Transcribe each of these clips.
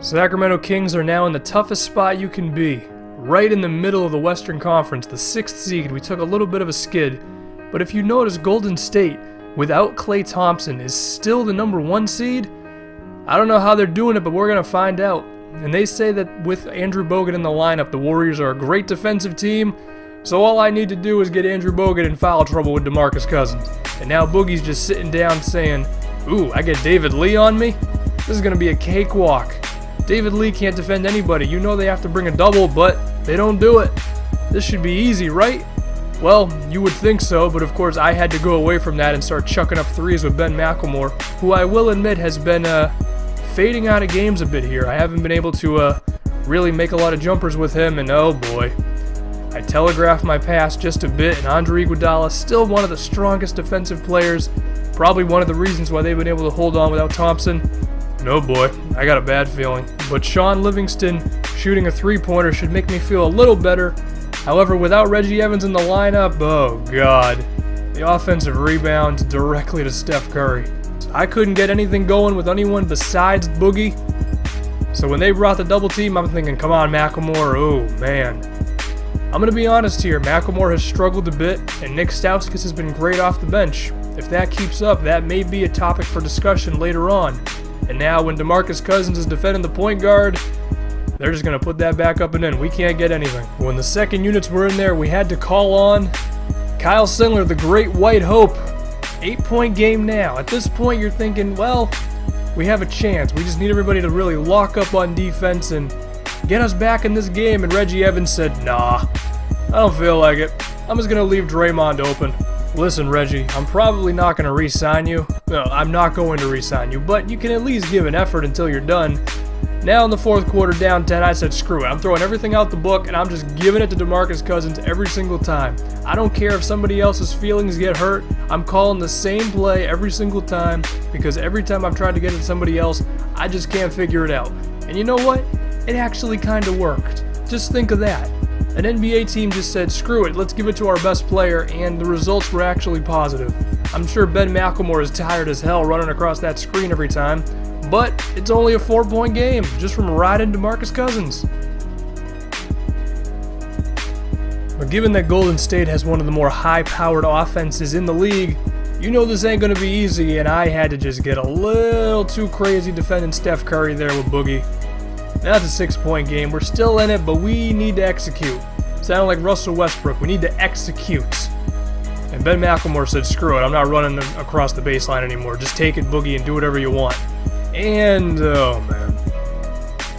Sacramento Kings are now in the toughest spot you can be. Right in the middle of the Western Conference, the 6th seed. We took a little bit of a skid. But if you notice, Golden State, without Klay Thompson, is still the number 1 seed. I don't know how they're doing it, but we're going to find out. And they say that with Andrew Bogut in the lineup, the Warriors are a great defensive team. So all I need to do is get Andrew Bogut in foul trouble with DeMarcus Cousins. And now Boogie's just sitting down saying, ooh, I get David Lee on me? This is going to be a cakewalk. David Lee can't defend anybody. You know they have to bring a double, but they don't do it. This should be easy, right? Well, you would think so, but of course I had to go away from that and start chucking up threes with Ben McLemore, who I will admit has been fading out of games a bit here. I haven't been able to really make a lot of jumpers with him, and oh boy. I telegraphed my pass just a bit, and Andre Iguodala, still one of the strongest defensive players, probably one of the reasons why they've been able to hold on without Thompson. No boy, I got a bad feeling. But Sean Livingston shooting a three-pointer should make me feel a little better. However, without Reggie Evans in the lineup, oh god. The offensive rebounds directly to Steph Curry. I couldn't get anything going with anyone besides Boogie. So when they brought the double team, I'm thinking, come on, McLemore, oh man. I'm going to be honest here, McLemore has struggled a bit, and Nick Stauskas has been great off the bench. If that keeps up, that may be a topic for discussion later on. And now when DeMarcus Cousins is defending the point guard, they're just going to put that back up and in. We can't get anything. When the second units were in there, we had to call on Kyle Singler, the great white hope. 8-point game now. At this point, you're thinking, well, we have a chance. We just need everybody to really lock up on defense and get us back in this game. And Reggie Evans said, nah, I don't feel like it. I'm just going to leave Draymond open. Listen, Reggie, I'm probably not going to re-sign you. No, I'm not going to re-sign you, but you can at least give an effort until you're done. Now in the fourth quarter, down 10, I said, screw it. I'm throwing everything out the book, and I'm just giving it to DeMarcus Cousins every single time. I don't care if somebody else's feelings get hurt. I'm calling the same play every single time, because every time I've tried to get it to somebody else, I just can't figure it out. And you know what? It actually kind of worked. Just think of that. An NBA team just said, screw it, let's give it to our best player, and the results were actually positive. I'm sure Ben McLemore is tired as hell running across that screen every time, but it's only a 4-point game, just from riding DeMarcus Cousins. But given that Golden State has one of the more high-powered offenses in the league, you know this ain't going to be easy, and I had to just get a little too crazy defending Steph Curry there with Boogie. Now it's a 6-point game. We're still in it, but we need to execute. Sounded like Russell Westbrook. We need to execute. And Ben McLemore said, screw it. I'm not running across the baseline anymore. Just take it, Boogie, and do whatever you want. And, oh, man.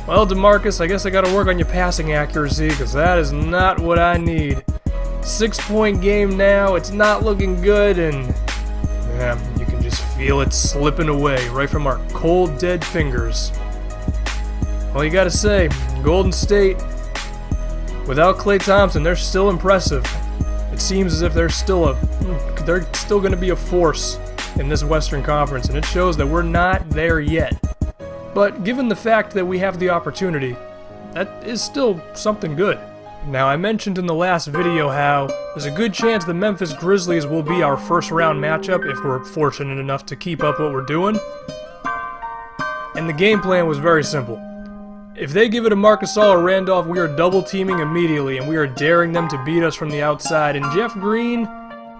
Well, DeMarcus, I guess I got to work on your passing accuracy, because that is not what I need. 6-point game now. It's not looking good, and yeah, you can just feel it slipping away right from our cold, dead fingers. Well, you gotta say, Golden State, without Klay Thompson, they're still impressive. It seems as if they're still going to be a force in this Western Conference, and it shows that we're not there yet. But given the fact that we have the opportunity, that is still something good. Now, I mentioned in the last video how there's a good chance the Memphis Grizzlies will be our first-round matchup if we're fortunate enough to keep up what we're doing. And the game plan was very simple. If they give it to Marc Gasol or Randolph, we are double teaming immediately, and we are daring them to beat us from the outside. And Jeff Green,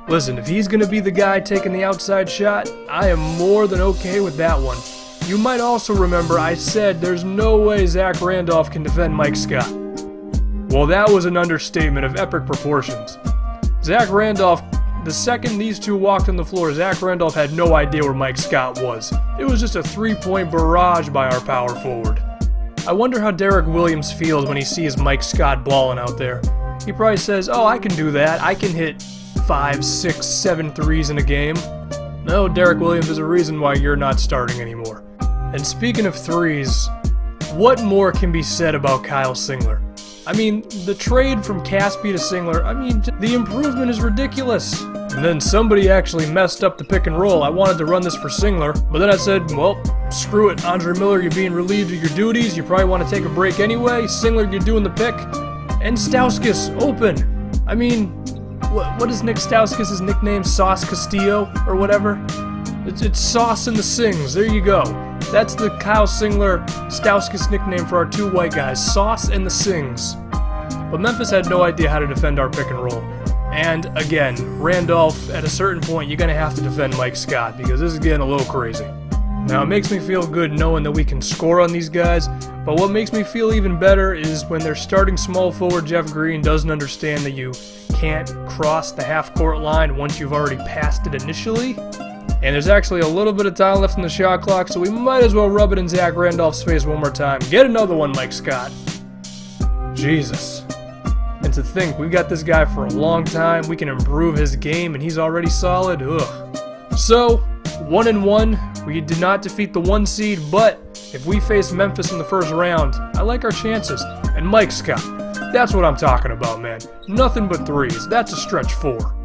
listen, if he's going to be the guy taking the outside shot, I am more than okay with that one. You might also remember I said there's no way Zach Randolph can defend Mike Scott. Well, that was an understatement of epic proportions. Zach Randolph, the second these two walked on the floor, Zach Randolph had no idea where Mike Scott was. It was just a 3-point barrage by our power forward. I wonder how Derek Williams feels when he sees Mike Scott balling out there. He probably says, oh, I can do that. I can hit 5, 6, 7 threes in a game. No, Derek Williams is a reason why you're not starting anymore. And speaking of threes, what more can be said about Kyle Singler? I mean, the trade from Caspi to Singler, I mean, the improvement is ridiculous. And then somebody actually messed up the pick and roll. I wanted to run this for Singler, but then I said, well, screw it. Andre Miller, you're being relieved of your duties. You probably want to take a break anyway. Singler, you're doing the pick. And Stauskas, open. I mean, what is Nick Stauskas' nickname? Sauce Castillo or whatever? It's Sauce in the Sings. There you go. That's the Kyle Singler Stauskas nickname for our two white guys, Sauce and the Sings. But Memphis had no idea how to defend our pick and roll. And again, Randolph, at a certain point, you're going to have to defend Mike Scott because this is getting a little crazy. Now, it makes me feel good knowing that we can score on these guys, but what makes me feel even better is when their starting small forward Jeff Green doesn't understand that you can't cross the half-court line once you've already passed it initially. And there's actually a little bit of time left in the shot clock, so we might as well rub it in Zach Randolph's face one more time. Get another one, Mike Scott. Jesus. And to think, we've got this guy for a long time, we can improve his game, and he's already solid. Ugh. So, 1-1, we did not defeat the 1 seed, but if we face Memphis in the first round, I like our chances. And Mike Scott, that's what I'm talking about, man. Nothing but threes. That's a stretch 4.